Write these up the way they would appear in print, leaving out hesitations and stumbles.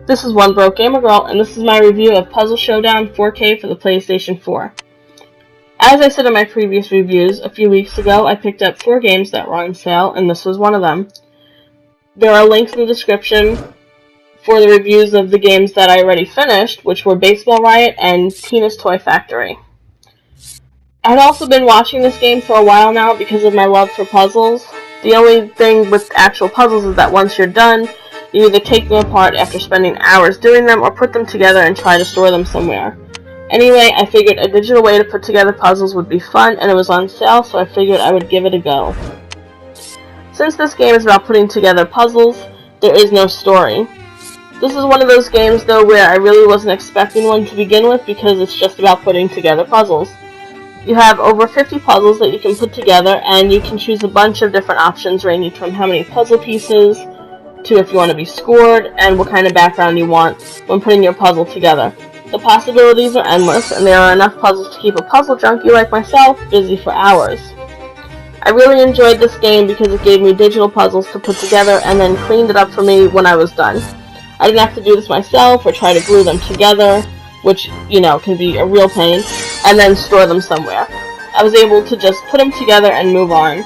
This is One Broke Gamer Girl, and this is my review of Puzzle Showdown 4K for the PlayStation 4. As I said in my previous reviews, a few weeks ago I picked up 4 games that were on sale, and this was one of them. There are links in the description for the reviews of the games that I already finished, which were Baseball Riot and Tina's Toy Factory. I'd also been watching this game for a while now because of my love for puzzles. The only thing with actual puzzles is that once you're done, you either take them apart after spending hours doing them or put them together and try to store them somewhere. Anyway, I figured a digital way to put together puzzles would be fun, and it was on sale, so I figured I would give it a go. Since this game is about putting together puzzles, there is no story. This is one of those games, though, where I really wasn't expecting one to begin with because it's just about putting together puzzles. You have over 50 puzzles that you can put together, and you can choose a bunch of different options ranging from how many puzzle pieces, to if you want to be scored, and what kind of background you want when putting your puzzle together. The possibilities are endless, and there are enough puzzles to keep a puzzle junkie like myself busy for hours. I really enjoyed this game because it gave me digital puzzles to put together and then cleaned it up for me when I was done. I didn't have to do this myself or try to glue them together, which, can be a real pain, and then store them somewhere. I was able to just put them together and move on.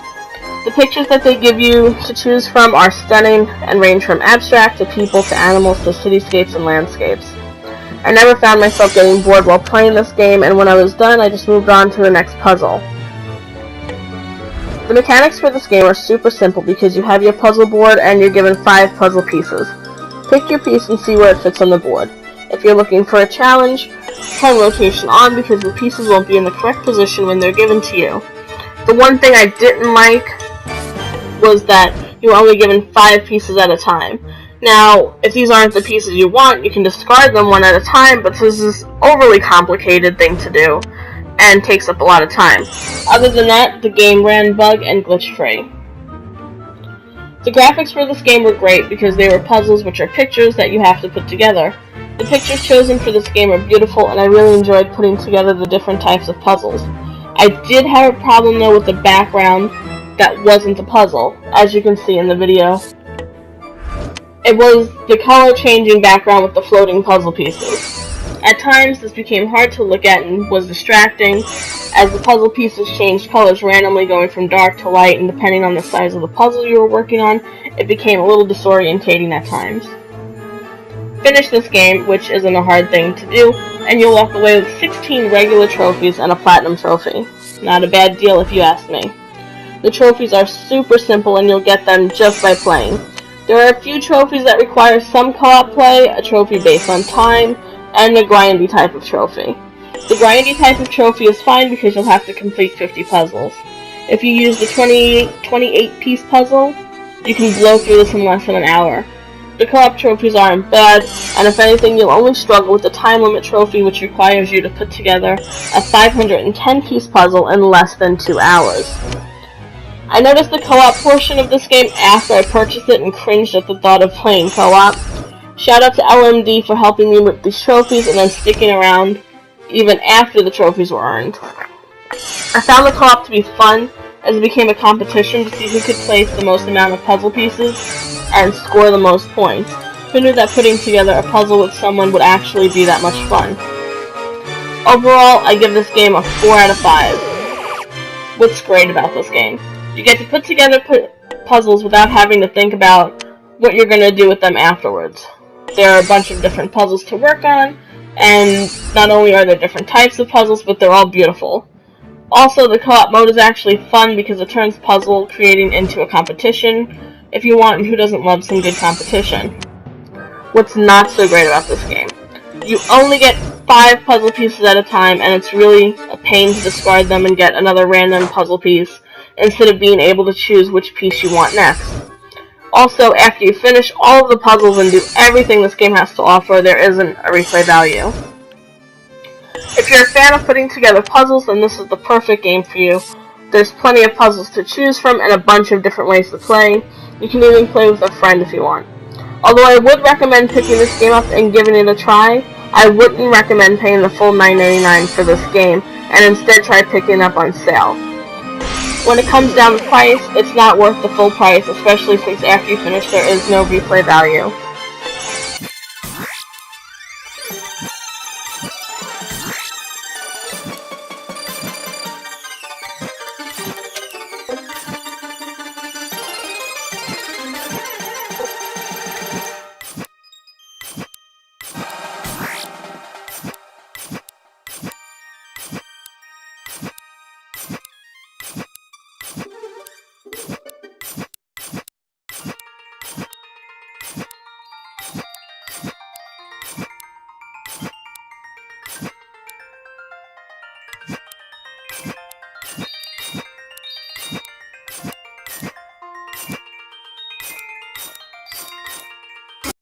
The pictures that they give you to choose from are stunning and range from abstract to people to animals to cityscapes and landscapes. I never found myself getting bored while playing this game, and when I was done, I just moved on to the next puzzle. The mechanics for this game are super simple because you have your puzzle board and you're given 5 puzzle pieces. Pick your piece and see where it fits on the board. If you're looking for a challenge, turn rotation on because the pieces won't be in the correct position when they're given to you. The one thing I didn't like was that you're only given 5 pieces at a time. Now, if these aren't the pieces you want, you can discard them one at a time, but this is an overly complicated thing to do and takes up a lot of time. Other than that, the game ran bug and glitch free. The graphics for this game were great because they were puzzles, which are pictures that you have to put together. The pictures chosen for this game are beautiful, and I really enjoyed putting together the different types of puzzles. I did have a problem though with the background that wasn't a puzzle, as you can see in the video. It was the color changing background with the floating puzzle pieces. At times this became hard to look at and was distracting, as the puzzle pieces changed colors randomly going from dark to light, and depending on the size of the puzzle you were working on, it became a little disorientating at times. Finish this game, which isn't a hard thing to do, and you'll walk away with 16 regular trophies and a platinum trophy. Not a bad deal if you ask me. The trophies are super simple and you'll get them just by playing. There are a few trophies that require some co-op play, a trophy based on time, and a grindy type of trophy. The grindy type of trophy is fine because you'll have to complete 50 puzzles. If you use the 28-piece puzzle, you can blow through this in less than an hour. The co-op trophies aren't bad, and if anything, you'll only struggle with the time limit trophy, which requires you to put together a 510-piece puzzle in less than 2 hours. I noticed the co-op portion of this game after I purchased it and cringed at the thought of playing co-op. Shout out to LMD for helping me with these trophies and then sticking around even after the trophies were earned. I found the co-op to be fun, as it became a competition to see who could place the most amount of puzzle pieces and score the most points. Who knew that putting together a puzzle with someone would actually be that much fun? Overall, I give this game a 4 out of 5. What's great about this game? You get to put together puzzles without having to think about what you're going to do with them afterwards. There are a bunch of different puzzles to work on, and not only are there different types of puzzles, but they're all beautiful. Also, the co-op mode is actually fun because it turns puzzle creating into a competition, if you want, and who doesn't love some good competition. What's not so great about this game? You only get 5 puzzle pieces at a time, and it's really a pain to discard them and get another random puzzle piece, instead of being able to choose which piece you want next. Also, after you finish all of the puzzles and do everything this game has to offer, there isn't a replay value. If you're a fan of putting together puzzles, then this is the perfect game for you. There's plenty of puzzles to choose from and a bunch of different ways to play. You can even play with a friend if you want. Although I would recommend picking this game up and giving it a try, I wouldn't recommend paying the full $9.99 for this game, and instead try picking it up on sale. When it comes down to price, it's not worth the full price, especially since after you finish there is no replay value.